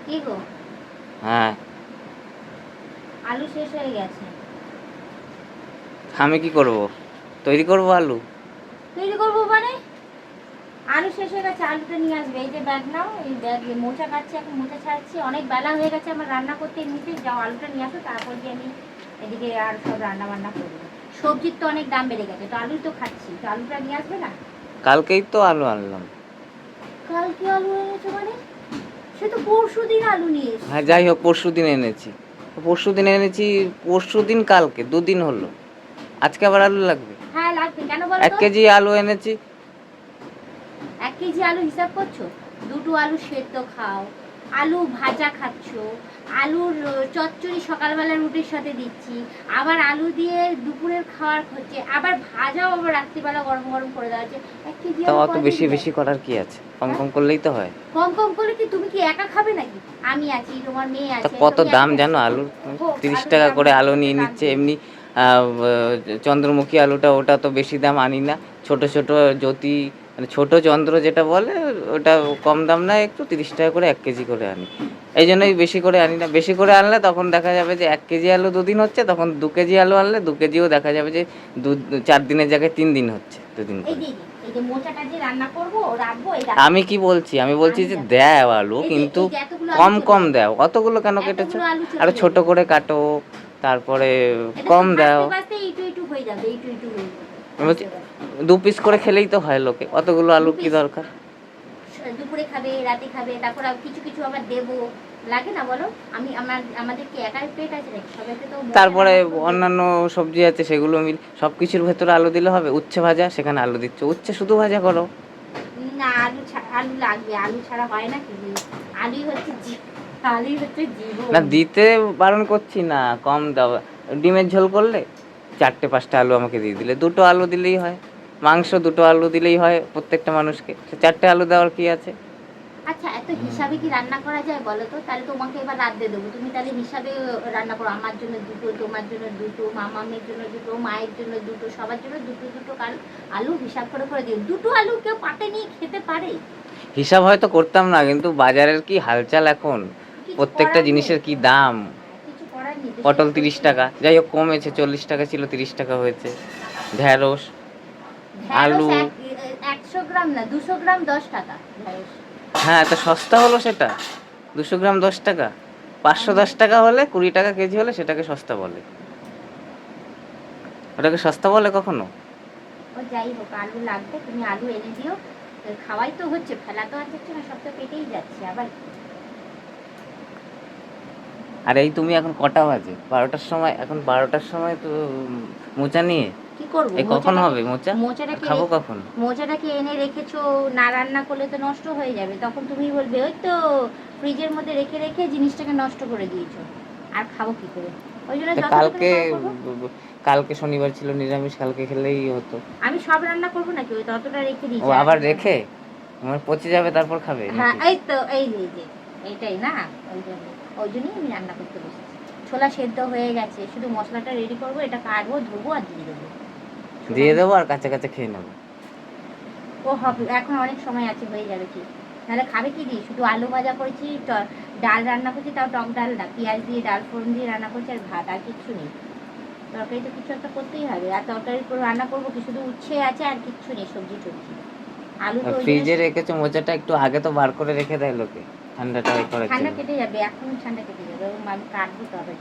কি গো? হ্যাঁ। আলু শেষ হয়ে গেছে। আমি কি করব? তৈরি করব আলু? তৈরি করবো মানে? আলু শেষ হয়ে গেছে, আলুটা নিয়ে আসবে। এই যে ব্যাগ নাও, এই ব্যাগ মোচা কাটছি, এখন মোচা ছাড়ছি। অনেক বেলা হয়ে গেছে আমার রান্না করতে, এমনিতে যাও আলুটা নিয়ে আসো, তারপর গিয়ে আমি এদিকে আর সব রান্না বান্না করবো। সবজির তো অনেক দাম বেড়ে গেছে, তো আলু তো খাচ্ছি, তো আলুটা নিয়ে আসবে না? কালকেই তো আলু আনলাম। কালকে আলু এনেছো মানে? সে তো পরশু দিন আলু নিয়ে হ্যাঁ, এসেছি। যাই হোক, পরশুদিন এনেছি। পরশুদিন কালকে 2 দিন হলো। আজকে আবার আলু লাগবে? হ্যাঁ লাগবে, কেন বলো 1 তো? কেজি আলু এনেছি। 1 কেজি আলু হিসাব করছো? দুটো আলু সেদ্ধ খাও, আলু ভাজা খাচ্ছ, আলুর চচ্চড়ি সকালবেলা রুটির সাথে দিচ্ছি, আবার আলু দিয়ে দুপুরের খাওয়ার হচ্ছে, আবার ভাজাও আবার রাত্রিবেলা গরম গরম করে দেওয়া হচ্ছে। 1 কেজি তা আলু অত কয়দিন বেশি যায়? বেশি করার কি আছে? কম হ্যাঁ? কম করলেই তো হয়। কম কম করে কি তুমি কি একা খাবে নাকি? আমি আছি, তোমার মেয়ে তা আছে, কত তুমি দাম একা। জানো আলুর? হোক, 30 আলুর টাকা দাম করে হোক, আলু সে নিয়ে তো নিচ্ছে। আনবেই। এমনি চন্দ্রমুখী আলুটা, ওটা তো বেশি দাম আনি না। ছোট ছোট জ্যোতি, মানে ছোট চন্দ্র যেটা বলে, ওটা কম দাম না একটু, 30 টাকা করে 1 কেজি করে আনি। এই জন্যই বেশি করে আনি না। বেশি করে আনলে তখন দেখা যাবে যে 1 কেজি আলু 2 দিন হচ্ছে, তখন 2 কেজি আলু আনলে 2 কেজিও দেখা যাবে যে 4 দিনের জায়গায় 3 দিন হচ্ছে, 2 দিন এই করে। যে এই যে মোচাটা যে রান্না করবো রাখবো, এই আমি দেখো। কি বলছি? আমি বলছি আমি যে দেখো, দাও আলু, এই যে কিন্তু এই যে এতগুলো আলু কম চলে কম যাবে, দাও। অতগুলো কেন কেটেছো? এতগুলো আলু আরো চলে ছোট যাবে। করে কাটো, তারপরে এটা তো কম দাও। ভাজতে ভাজতে ইটু ইটু হয়ে যাবে, ইটু ইটু হয়ে যাবে আমি বলছি ভাজতে ভাজতে। 2 পিস করে খেলেই তো হয় লোকে, অতগুলো দু আলুর কি পিস দরকার? দুপুরে খাবে, রাতে খাবে, তারপর আর কিছু কিছু আবার দেবো, লাগে না বলো? আমাদের কি একার পেট আছে নাকি? সবাইকে তো মোচা তারপরে রান্না করে দেবো। অন্যান্য সবজি আছে, সেগুলো সবকিছুর ভেতরে আলু দিলে হবে? উচ্ছে ভাজা, সেখানে আলু দিচ্ছ, উচ্ছে শুধু ভাজা করো। না, আলু লাগবে, আলু ছাড়া হয় না কি? আলুই হচ্ছে আলুই হচ্ছে না, জীবন। দিতে বারণ করছি না, কম দাও। ডিমের ঝোল করলে 4টে 5টা আলু আমাকে দিয়ে দিলে, 2টো আলু দিলেই হয়। মাংস 2টো আলু দিলেই হয় প্রত্যেকটা মানুষকে, 4টে আলু দেওয়ার কি আছে? আচ্ছা, এত হিসাবে কি রান্না করা যায় বলো তো? তাহলে তোমাকে এবার রাত দিয়ে দেবো, তুমি তাহলে হিসাবে রান্না করো। আমার জন্য দুটো, তোমার জন্য দুটো, মামামের জন্য দুটো, মায়ের জন্য দুটো, সবার জন্য দুটো দুটো আলু হিসাব করে করে দিও। দুটো আলু কেউ পাতে নিয়ে খেতে পারে? হিসাব হয়তো করতাম না, কিন্তু বাজারের কি হালচাল এখন, কিছু প্রত্যেকটা করার নেই জিনিসের কি তো। দাম। হ্যাঁ, কিছু করার নেই তো, শেষ পটল 30 করতেই টাকা, হবে। যাই হোক কমেছে, 40 টাকা ছিল 30 টাকা হয়েছে। ঢ্যাঁড়স, ঢ্যাঁড়স আলু। 100 গ্রাম না, 200 গ্রাম 10 টাকা ঢ্যাঁড়স। হ্যাঁ, তো সস্তা হলো সেটা। 200 গ্রাম 10 টাকা। 510 টাকা হলে, 20 টাকা কেজি হলে সেটাকে সস্তা বলে? ওটাকে সস্তা বলে কখনো? ও যাই হোক, আলু লাগবে, তুমি আলু এনে দিও। খাওয়াই তো হচ্ছে, ফেলা তো আর যাচ্ছে না, সব তো পেটেই যাচ্ছে আবার। আর এই তুমি এখন কটা বাজে? 12টার সময়, এখন 12টার সময় তো মোচা নিয়ে কি করব? এই কখন হবে মোচা? আর মোচাটাকে খাবো কখন? মোচাটাকে এনে রেখেছো, না রান্না করলে তো নষ্ট হয়ে যাবে। তখন তুমি বলবে ওই তো ফ্রিজের মধ্যে রেখে রেখে জিনিসটাকে নষ্ট করে দিয়েছো। আর খাবো কি করে? ওই জন্য তা যতটুকু কালকে, করে করবো। কালকে শনিবার ছিল, নিরামিষ, কালকে খেলেই হতো। আমি সব রান্না করবো নাকি? ওই ততটা রেখে ও দিয়েছি, আর আবার কিছু না। রেখে আমার পচে যাবে তারপর খাবে হ্যাঁ, নাকি? এই তো এই যে এইটাই না, ওই জন্যই আমি রান্না করতে বসেছি। ছোলা সেদ্ধ হয়ে গেছে, শুধু মশলাটা রেডি করবো, এটা কাটবো, ধোবো আর দিয়ে দেবো। দিয়ে সময় দেবো আর কাছে কাছে খেয়ে নেবো। ও হবে, এখন অনেক সময় আছে, হয়ে যাবে কি। নাহলে খাবে কি দিয়ে? শুধু আলু ভাজা করেছি, ডাল রান্না করছি, তাও টক ডাল না, পেঁয়াজ দিয়ে ডাল ফোড়ন দিয়ে রান্না করছি, আর ভাত, আর কিচ্ছু নেই। তরকারি তো কিছু একটা করতেই হবে, আর তরকারি করে রান্না করবো কি? শুধু উচ্ছে আছে, আর কিচ্ছু নেই, সবজি টবজি। আলু তো ওই জন্য ফ্রিজে রেখেছো মোচাটা, একটু আগে তো বার করে রেখে দেয় লোকে, ঠান্ডাটা করার ঠান্ডা জন্য। কেটে যাবে, এখন ঠান্ডা কেটে যাবে। আমি কাটবো তবে।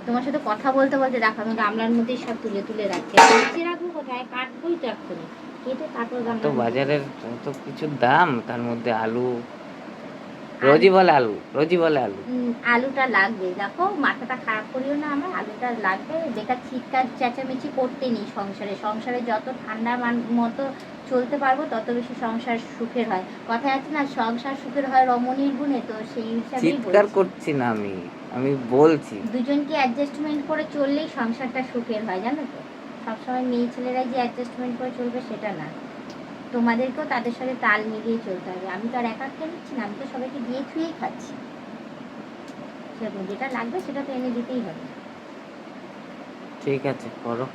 তোমার সাথে কথা বলতে বলতে দেখো আমি গামলার মধ্যেই সব তুলে তুলে রাখছি। নিচে রাখবো কোথায়? কাটবোই তো এক্ষুনি, কেটে তারপর এত গামলার মধ্যে বাজারের দেবো। এত কিছুর দাম, তার মধ্যে আলু। আলু, রোজই বলে আলু, রোজই বলে আলু। আলুটা লাগবে, দেখো মাথাটা খারাপ করিও না আমার, আলুটা লাগবে। বেকার চিৎকার চেঁচামেচি করতে নেই সংসারে। সংসারে যত ঠান্ডা মতো চলতে পারবো, তত বেশি সংসার সুখের হয়। কথায় আছে না, সংসার সুখের হয় রমণীর গুণে, তো সেই হিসাবেই চিৎকার বলছি। করছি না আমি, আমি বলছি। দুজনকে অ্যাডজাস্টমেন্ট করে চললেই সংসারটা সুখের হয়, জানো তো। সবসময় মেয়ে ছেলেরাই যে অ্যাডজাস্টমেন্ট করে চলবে সেটা না, তোমাদেরকেও তাদের সাথে তাল মিলিয়ে চলতে হবে। আমি তো আর একা খেয়ে নিচ্ছি না, আমি তো সবাইকে দিয়ে থুয়েই খাচ্ছি। সেরকম যেটা লাগবে সেটা তো এনে দিতেই হবে। ঠিক আছে, করো।